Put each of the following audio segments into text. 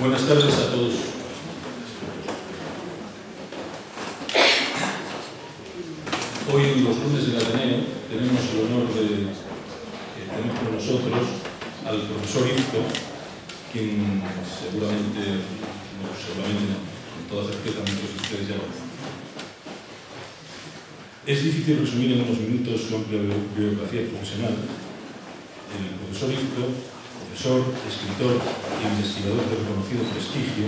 Buenas tardes a todos. Hoy, los lunes del Ateneo, tenemos el honor de tener con nosotros al profesor Izco, quien seguramente, con toda certeza, muchos de ustedes ya lo conocen. Es difícil resumir en unos minutos su amplia biografía profesional. El profesor Izco, profesor, escritor e investigador de reconocido prestigio,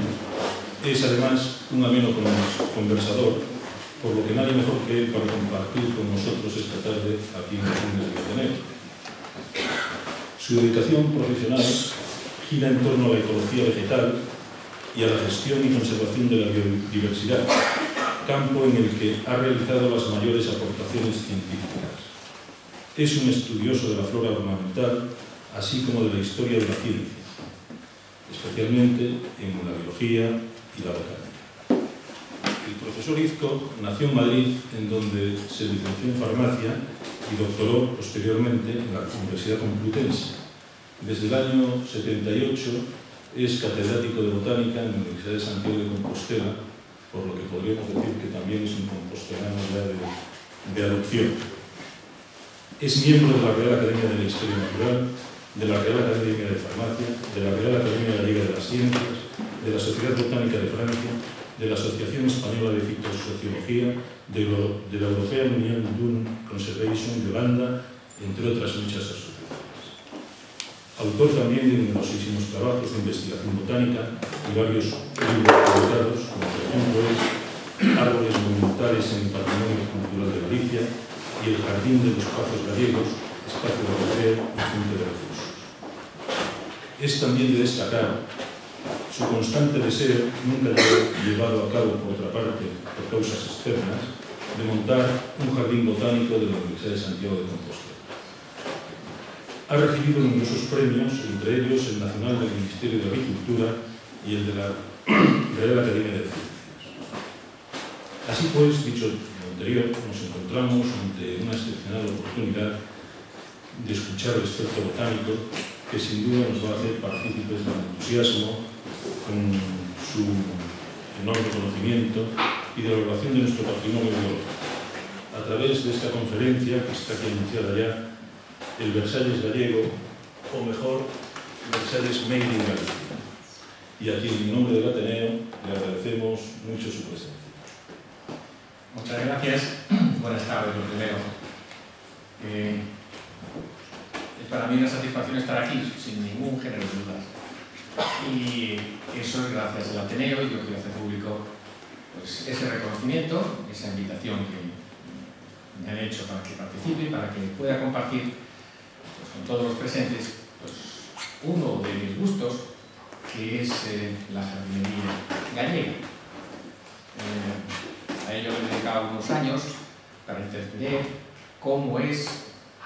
es además un ameno conversador, por lo que nadie mejor que él para compartir con nosotros esta tarde aquí en los lunes del Ateneo. Su dedicación profesional gira en torno a la ecología vegetal y a la gestión y conservación de la biodiversidad, campo en el que ha realizado las mayores aportaciones científicas. Es un estudioso de la flora ornamental, así como de la historia de la ciencia, especialmente en la biología y la botánica. El profesor Izco nació en Madrid, en donde se licenció en farmacia y doctoró posteriormente en la Universidad Complutense. Desde el año 78 es catedrático de botánica en la Universidad de Santiago de Compostela, por lo que podríamos decir que también es un compostelano ya de adopción. Es miembro de la Real Academia de la Historia Natural, de la Real Academia de Farmacia, de la Real Academia Gallega de las Ciencias, de la Sociedad Botánica de Francia, de la Asociación Española de Fitosociología, de la European Union Dune Conservation de Holanda, entre otras muchas asociaciones. Autor también de numerosísimos trabajos de investigación botánica y varios libros publicados, como por ejemplo es Árboles monumentales en el patrimonio cultural de Galicia y El jardín de los pazos gallegos, espacio de recreo y fuente de recursos. Es también de destacar su constante deseo, nunca llevado a cabo por otra parte por causas externas, de montar un jardín botánico de la Universidad de Santiago de Compostela. Ha recibido numerosos premios, entre ellos el Nacional del Ministerio de Agricultura y el de la Real Academia de Ciencias. Así pues, dicho lo anterior, nos encontramos ante una excepcional oportunidad de escuchar al experto botánico, que sin duda nos va a hacer partícipes del entusiasmo con su enorme conocimiento y de la relación de nuestro patrimonio biológico. A través de esta conferencia, que está aquí anunciada ya, el Versalles gallego, o mejor, Versalles Made in Galicia. Y aquí, en nombre del Ateneo, le agradecemos mucho su presencia. Muchas gracias. Buenas tardes, lo primero. Es para mí una satisfacción estar aquí, sin ningún género de dudas. Y eso es gracias al Ateneo, y yo quiero hacer público pues, ese reconocimiento, esa invitación que me han hecho para que participe y para que pueda compartir pues, con todos los presentes pues, uno de mis gustos, que es la jardinería gallega. A ello le he dedicado unos años para entender cómo es,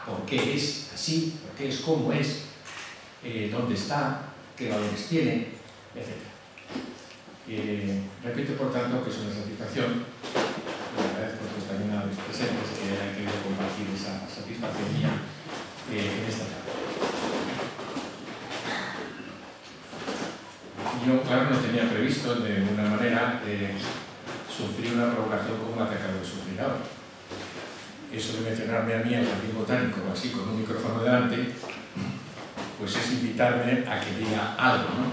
por qué es así, por qué es como es, dónde está, qué valores tiene, etc. Repito, por tanto, que es una satisfacción. Le agradezco pues, también a los presentes que hayan querido compartir esa satisfacción mía en esta tarde. Yo, claro, no tenía previsto de ninguna manera sufrir una provocación como la que acabo de sufrir ahora. Eso de mencionarme a mí al jardín botánico, así con un micrófono delante, pues es invitarme a que diga algo, ¿no?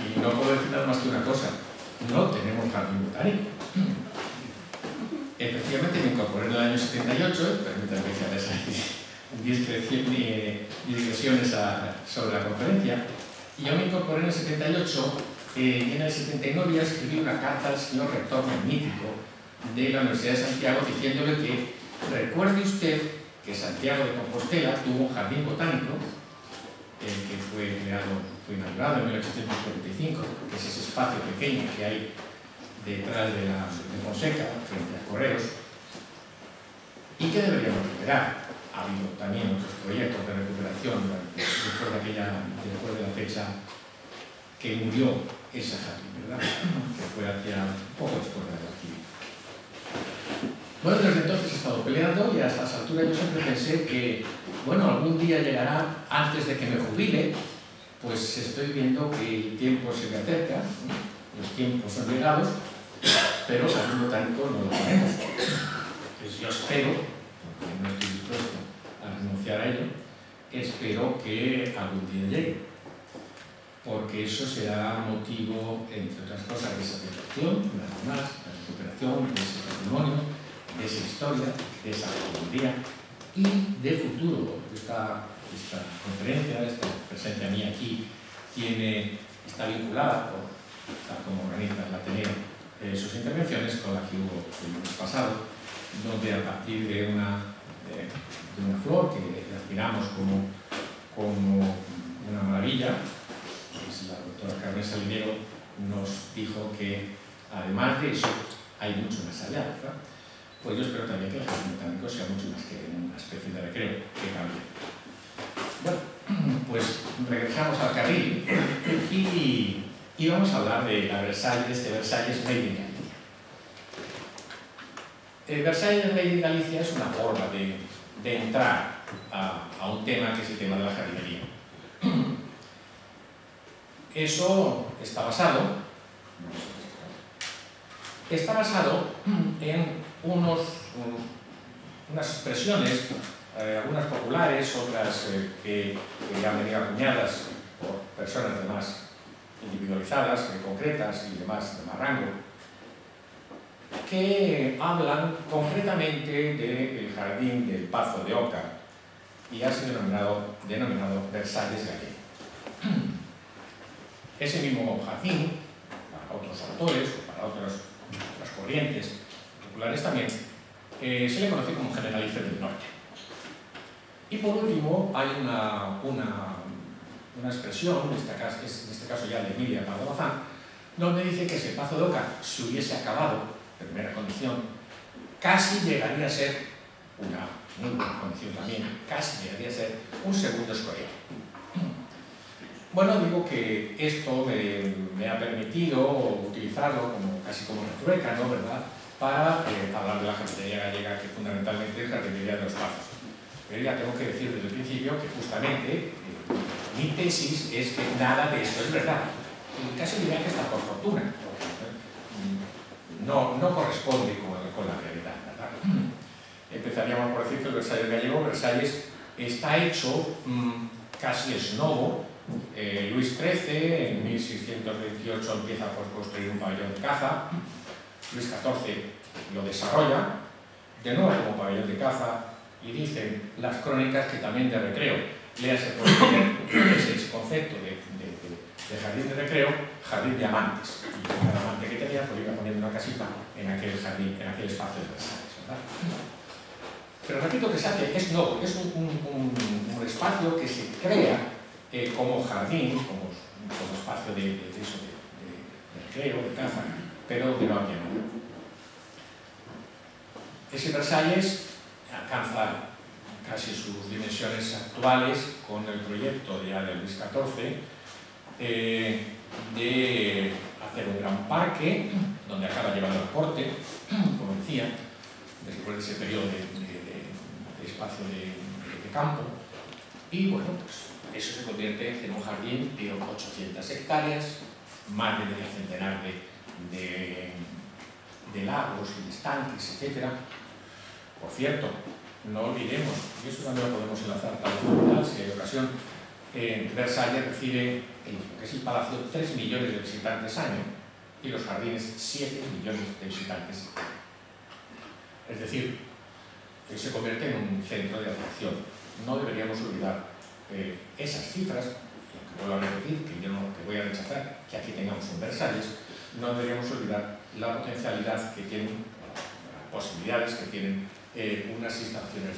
Y no puedo decir nada más que una cosa: no tenemos jardín botánico. Efectivamente me incorporé en el año 78, permítanme que haga esas digresiones sobre la conferencia, y yo me incorporé en el 78, y en el 79 ya escribí una carta al señor rector magnífico de la Universidad de Santiago diciéndole que recuerde usted que Santiago de Compostela tuvo un jardín botánico que fue inaugurado en 1845, que es ese espacio pequeño que hay detrás de Fonseca, frente a Correos, y que deberíamos recuperar. Ha habido también otros proyectos de recuperación después de la fecha que murió ese jardín, ¿verdad? Que fue hacia poco después de la actividad. Bueno, desde entonces he estado peleando y a estas alturas yo siempre pensé que, bueno, algún día llegará, antes de que me jubile, pues estoy viendo que el tiempo se me acerca, los tiempos son llegados, pero el jardín botánico no lo tenemos. Pues yo espero, porque no estoy dispuesto a renunciar a ello, espero que algún día llegue, porque eso será motivo, entre otras cosas, de satisfacción, una vez más, la recuperación de ese patrimonio, de esa historia, de esa sabiduría y de futuro. Esta conferencia, esta presencia mía aquí, está vinculada, tal como organiza el Ateneo, sus intervenciones con la que hubo el lunes pasado, donde a partir de una flor que admiramos como una maravilla, pues la doctora Carmen Salinero nos dijo que además de eso hay mucho más allá, ¿verdad? Pues yo espero también que el jardín botánico sea mucho más que una especie de recreo que cambie. Bueno, pues regresamos al carril y vamos a hablar de la Versalles, de Versalles Made in Galicia. Versalles Made in Galicia es una forma de entrar a un tema que es el tema de la jardinería. Eso está basado en unas expresiones, algunas populares, otras que han venido acuñadas por personas además individualizadas, concretas y demás de más rango, que hablan concretamente del jardín del Pazo de Oca y ha sido denominado Versalles gallego. Ese mismo jardín, para otros autores o para otras corrientes populares también, se le conoce como Generalife del Norte. Y por último hay una expresión, en este caso ya de Emilia Pardo Bazán, donde dice que si el Pazo de Oca se hubiese acabado, primera condición, casi llegaría a ser una muy buena condición también, casi llegaría a ser un segundo Escorial. Bueno, digo que esto me ha permitido utilizarlo casi como retrueca, ¿no? ¿Verdad? Para hablar de la jardinería gallega, que fundamentalmente es jardinería de los pazos. Pero ya tengo que decir desde el principio que justamente mi tesis es que nada de esto es verdad. Casi diría que está por fortuna, no corresponde con la realidad, ¿verdad? Empezaríamos por decir que el Versalles gallego, Versalles está hecho casi ex novo. Luis XIII en 1628 empieza por construir un pabellón de caza, Luis XIV lo desarrolla, de nuevo como pabellón de caza, y dicen las crónicas que también de recreo, léase por ese concepto de jardín de recreo, jardín de amantes, y cada amante que tenía pues iba poniendo una casita en aquel jardín, en aquel espacio de Versalles, ¿verdad? Pero repito que se hace, es un espacio que se crea como jardín, como espacio de recreo, de caza, pero de no apianado. Ese Versalles alcanza casi sus dimensiones actuales con el proyecto ya de Luis XIV de hacer un gran parque donde acaba llevando el corte, como decía, después de ese periodo de espacio de campo, y bueno, pues eso se convierte en un jardín de 800 hectáreas, más de medio centenar de lagos y de estanques, etc. Por cierto, no olvidemos, y eso también lo podemos enlazar tal vez si hay ocasión, Versalles recibe, que es el palacio, 3 millones de visitantes año y los jardines 7 millones de visitantes. Es decir, se convierte en un centro de atracción. No deberíamos olvidar esas cifras, y aunque vuelvo a repetir que yo no que voy a rechazar que aquí tengamos un Versalles, no deberíamos olvidar la potencialidad que tienen, las posibilidades que tienen unas instalaciones